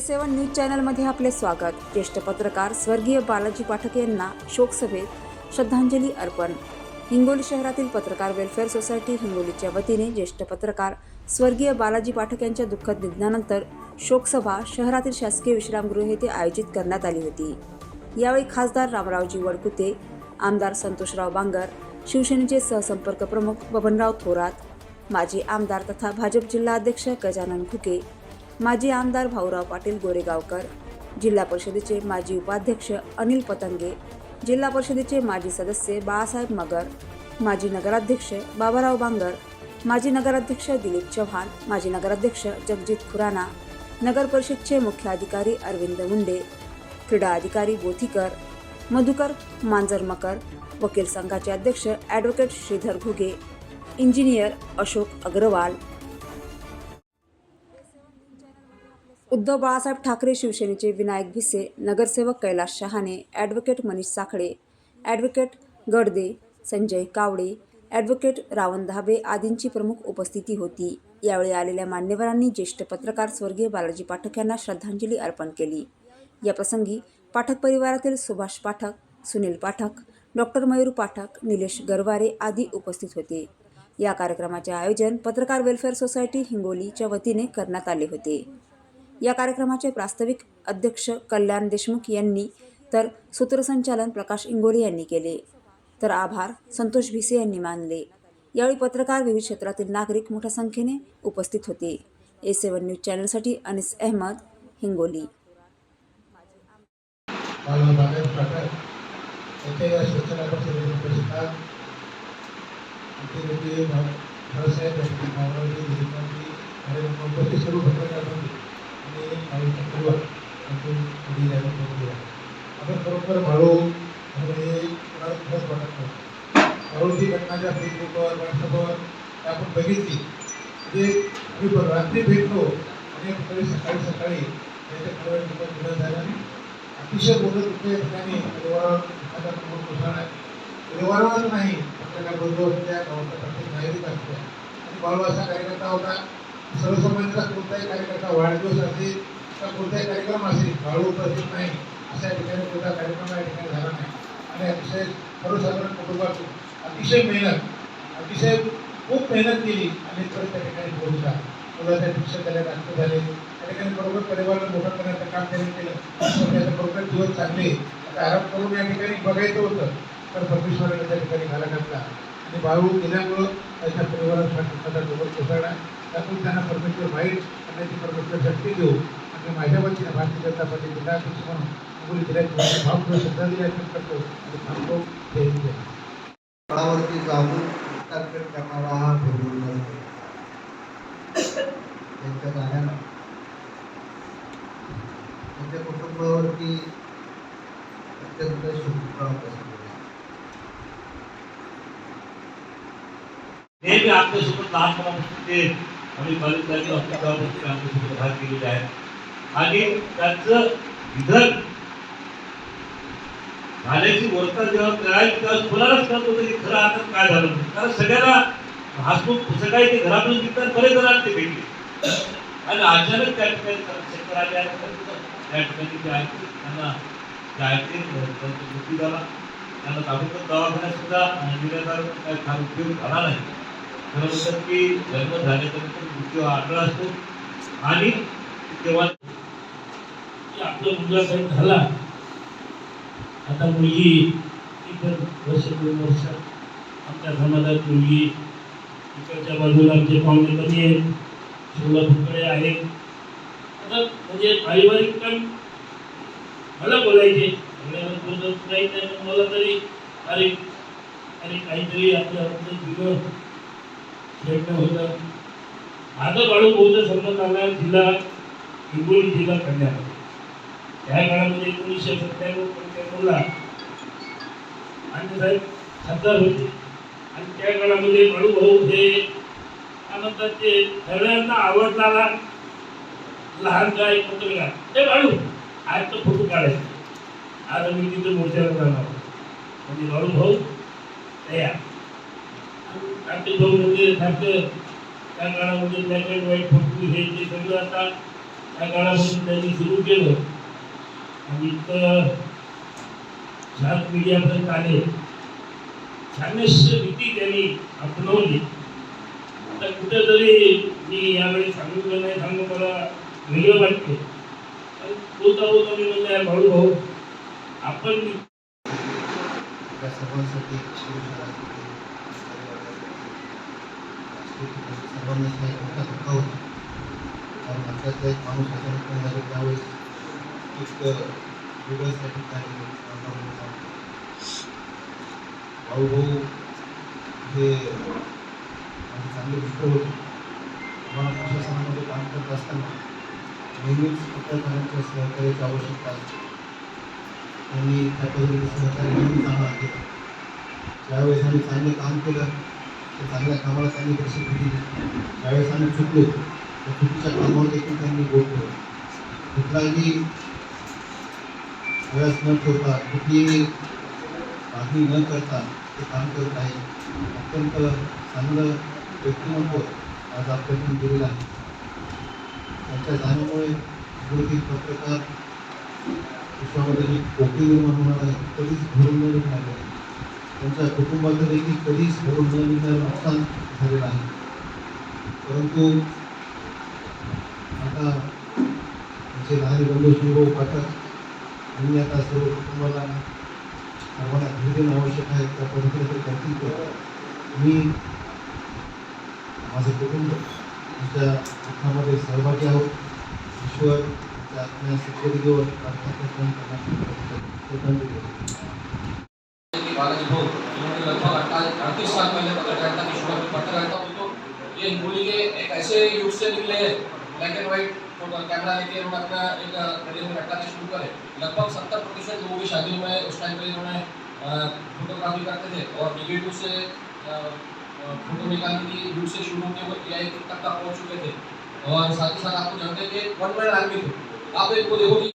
A7 news चॅनलमध्ये आपले स्वागत। ज्येष्ठ पत्रकार स्वर्गीय बालाजी पाठक यांना शोकसभेत श्रद्धांजली अर्पण। हिंगोली शहरातील पत्रकार वेलफेअर सोसायटी हिंगोलीच्या वतीने ज्येष्ठ पत्रकार स्वर्गीय बालाजी पाठक यांच्या दुःखद निधनानंतर शोकसभा शहरातील शासकीय विश्रामगृह येथे आयोजित करण्यात आली होती। यावेळी खासदार रामरावजी वडकुते, आमदार संतोषराव बांगर, शिवसेनेचे सहसंपर्क प्रमुख बबनराव थोरात, माजी आमदार तथा भाजप जिल्हा अध्यक्ष गजानन घुके, माजी आमदार भाऊराव पाटील गोरेगावकर, जिल्हा परिषदेचे माजी उपाध्यक्ष अनिल पतंगे, जिल्हा परिषदेचे माजी सदस्य बाळासाहेब मगर, माजी नगराध्यक्ष बाबाराव बांगर, माजी नगराध्यक्ष दिलीप चव्हाण, माजी नगराध्यक्ष जगजित खुराना, नगर परिषदचे मुख्य अधिकारी अरविंद मुंडे, क्रीडा अधिकारी बोथीकर, मधुकर मांजरमकर, वकील संघाचे अध्यक्ष ॲडव्होकेट श्रीधर घुगे, इंजिनियर अशोक अग्रवाल, उद्धव बाळासाहेब ठाकरे, शिवसेनेचे विनायक भिसे, नगरसेवक Kailas Shahane, advocate Manish Sakhale, advocate Gadade, Sanjay Kawade, advocate Ravan Dhabe आदींची प्रमुख उपस्थिती होती। यावेळी आलेल्या मान्यवरांनी ज्येष्ठ पत्रकार स्वर्गीय बालाजी पाठक यांना श्रद्धांजली अर्पण केली। या प्रसंगी पाठक परिवारातील सुभाष पाठक, सुनील पाठक, डॉक्टर मयूर पाठक, निलेश गरवारे आदी उपस्थित होते। या कार्यक्रमाचे आयोजन पत्रकार वेलफेअर सोसायटी हिंगोलीच्या वतीने करण्यात आले होते। या कार्यक्रमाचे प्रास्ताविक अध्यक्ष कल्याण देशमुख यांनी तर सूत्रसंचालन प्रकाश इंगोले यांनी केले, तर आभार संतोष भिसे यांनी मानले। यावेळी पत्रकार, विविध क्षेत्रातील नागरिक मोठ्या संख्येने उपस्थित होते। A7 न्यूज चॅनलसाठी अनिस अहमद, हिंगोली। बरोबर भाऊ भाऊची घटना ज्या फेसबुकवर व्हॉट्सअपवर आपण बघितली, म्हणजे रात्री भेटलो आणि सकाळी त्याच्या दिलं झालं आणि अतिशय बोलत होते ठिकाणी परिवारावर नाही आपल्याला बोलतो त्या गावाचा प्रत्येक नागरिक असतो आणि भाऊ असा कार्यकर्ता होता। सर्वसामान्यांचा कोणताही कार्यकर्ता वाढदिवस असेल तर कोणताही कार्यक्रम असेल भाऊ उपस्थित नाही अशा ठिकाणी कोणता कार्यक्रम या ठिकाणी झाला नाही आणि अतिशय सर्वसाधारण कुटुंबातून अतिशय खूप मेहनत केली आणि परत त्या ठिकाणी पोहोचला। मुलाच्या शिक्षक झाले, डॉक्टर झाले, त्या ठिकाणी बरोबर परिवाराला मोठं करण्याचं काम त्यांनी केलं। त्याचा बरोबर दिवस चांगले आता आराम करून या ठिकाणी बघायचं होतं तर परमेश्वराने त्या ठिकाणी घाला घातला आणि भाऊ गेल्यामुळं त्याच्या परिवारासाठी स्वतः डोबर कोसळला। त्यातून त्यांना परमेश्वर वाईट करण्याची परमेश्वर शक्ती देऊ आणि माझ्या वतीने भारतीय जनता पार्टी जिल्हाध्यक्ष म्हणून हिंगोली जिल्ह्यात भावपूर्ण श्रद्धांजली अर्पण करतो आणि थांबतो। जय हिंद। फळावरती जाऊन हस्ताक्षर करणारा हा फेब्रुवारी त्यांच्या गाण्यानं त्यांच्या कुटुंबावरती अत्यंत शुभप्रभाव पसरला। नेहमी आपल्यासोबत लहानपणापासून ते आम्ही कॉलेजला ऑफिसला आमच्यासोबत भाग केलेले आहेत आणि त्यांचं निधन झाल्याची वार्ता जेव्हा कळाली तेव्हा कोणालाच कळत होतं की खरं आता काय झालं, कारण सगळ्यांना हसमुख सकाळी ते घरातून निघतात बरेच जणांना ते भेटले आणि अचानक त्या ठिकाणी चक्कर आल्यानंतर त्या ठिकाणी ते ऐकले त्यांना ते ऐकले मृत्यू झाला। त्यांना ताबडतोब दवाखान्यात सुद्धा निराधार काय फार उपयोग झाला नाही। खरं म्हणतात की जन्म झाल्यानंतर मृत्यू आढळला असतो आणि तेव्हा आपला मुलगा काही झाला, आता मुलगी इतर वर्ष 2 वर्ष आमच्या समाजात मुलगी इकडच्या बाजूला आमचे पाहुणे कमी आहेत, शिवला भुकडे आहेत। आता म्हणजे पारिवारिक पण मला बोलायचे बोलत नाही त्यामुळे मला तरी अरे काहीतरी आपलं दिलं भेटणं होतं। माझं बाळू बौद्ध संबंधाला जिल्हा हिंगोली जिल्हा कन्याकुमारी त्या काळामध्ये 1997-95ला आणि साहेब खासदार होते आणि त्या काळामध्ये बाळू भाऊ हे काय म्हणतात ते सगळ्यांना आवडणारा लहान काय पत्रकार ते बाळू आज तो फोटो काढायचा। आज आम्ही तिथे मोर्चाला जाणार म्हणजे बाळू भाऊ तयार आमचे भाऊ म्हणजे सारखं त्या काळामध्ये ब्लॅक अँड व्हाईट फोटो हे ते सगळं आता त्या काळापासून त्यांनी सुरू केलं आणि इतकं सात मीडियापर्यंत आले. छानच नीती त्यांनी अपनवली. तर कुठेतरी मी यावेळी सांगितलं नाही सांगू मला वेगळं वाटते. पण बोलता बोलता मी म्हणलं भाऊ भाऊ आपण या सर्वांसाठी सर्वांनाच नाही मोठा धक्का होता. कारण आपल्यातला एक माणूस अचानक झाले त्यावेळेस एक वेगळंच त्या ठिकाणी वातावरण होतं. भाऊ भाऊ हे माझे चांगले मित्र होते. आम्हाला प्रशासनामध्ये काम करत असताना नेहमीच पत्रकारांच्या सहकार्याची आवश्यकता असते. त्यांनी त्या पद्धतीने सहकार्य नेहमी चांगला केलं. ज्यावेळेस आम्ही चांगलं काम केलं त्या चांगल्या कामाला त्यांनी प्रसिद्धी दिली. ज्यावेळेस आम्ही चुकलो त्या चुकीच्या कामावर देखील त्यांनी बोट ठेवलं. कुठलाही प्रयास न ठेवता कुठलीही मागणी न करता ते काम करत आहे. अत्यंत चांगलं व्यक्तिमत्व आज आपल्याकडून दिलेलं आहे. त्यांच्या जाण्यामुळे विरोधी पत्रकार विश्वामध्ये एक पोकळी निर्माण होणार आहे. कधीच भरून न निघणार आहे. त्यांच्या कुटुंबाचं देखील कधीच भरून न निघणारं नुकसान झालेलं आहे. परंतु आता त्यांचे लहान बंधू शिवभाऊ पाठक यांनी आता सर्व कुटुंबाला सर्वांना धीर देणं आवश्यक आहे. त्या पद्धतीने ते करतील. मी माझं कुटुंब तुमच्या दुःखामध्ये सहभागी आहोत. ईश्वर त्या आपल्या सद्गतीवर प्रार्थना बालाजी भोग इन्होंने लगभग 38 साल पहले पत्रकारिता की शुरुआत की। पत्रकारिता तो ये हिंगोली के एक ऐसे युग से निकले हैं, ब्लैक एंड व्हाइट कैमरा लेके इन्होंने अपना एक करियर में रखना शुरू करे। लगभग 70% लोगों की शादियों में उस टाइम पे इन्होंने फोटोग्राफी करते थे और निगेटिव से फोटो निकालने की युग से शुरू होकर वो एआई तक पहुंच चुके थे। और साथ ही साथ आपको जानते हैं कि वन मैन आर्मी थे। आप एक वो देखो कि